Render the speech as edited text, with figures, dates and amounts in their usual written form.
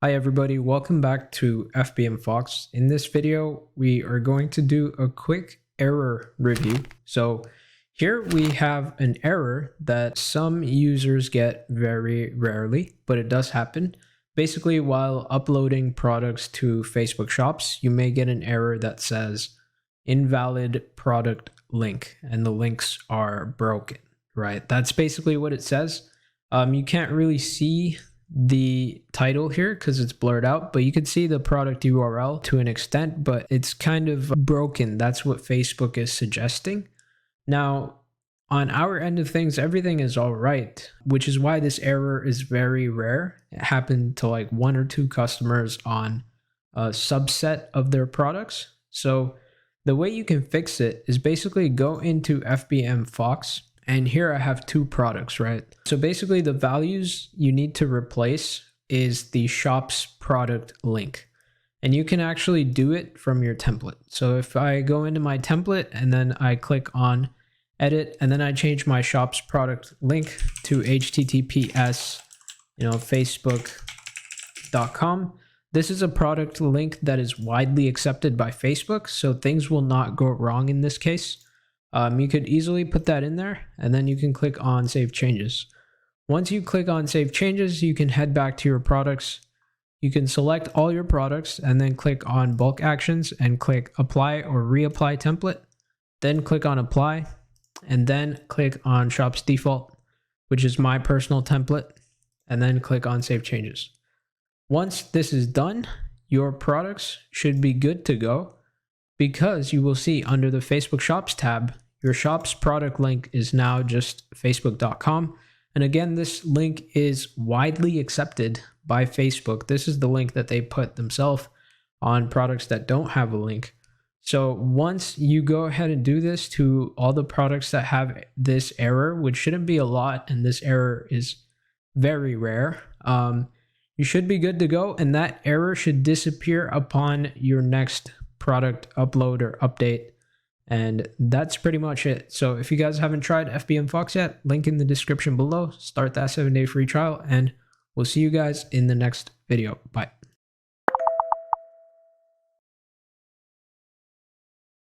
Hi everybody, welcome back to FBM Fox. In this video, we are going to do a quick error review. So here we have an error that some users get very rarely, but it does happen. Basically, while uploading products to Facebook Shops, you may get an error that says invalid product link, and the links are broken, right? That's basically what it says. You can't really see the title here because it's blurred out, but you can see the product URL to an extent, but it's kind of broken. That's what Facebook is suggesting. Now, on our end of things, everything is all right, which is why this error is very rare. It happened to like 1 or 2 customers on a subset of their products. So the way you can fix it is basically go into FBM Fox. And here I have 2 products, right? So basically the values you need to replace is the shop's product link. And you can actually do it from your template. So if I go into my template and then I click on edit and then I change my shop's product link to https, facebook.com. This is a product link that is widely accepted by Facebook, so things will not go wrong in this case. You could easily put that in there and then you can click on save changes. Once you click on save changes, you can head back to your products. You can select all your products and then click on bulk actions and click apply or reapply template. Then click on apply and then click on shops default, which is my personal template, and then click on save changes. Once this is done, your products should be good to go, because you will see under the Facebook Shops tab, your shop's product link is now just facebook.com. And again, this link is widely accepted by Facebook. This is the link that they put themselves on products that don't have a link. So once you go ahead and do this to all the products that have this error, which shouldn't be a lot, and this error is very rare, you should be good to go. And that error should disappear upon your next product upload or update, and that's pretty much it. So if you guys haven't tried FBM Fox yet, link in the description below. Start that 7-day free trial, and we'll see you guys in the next video. Bye.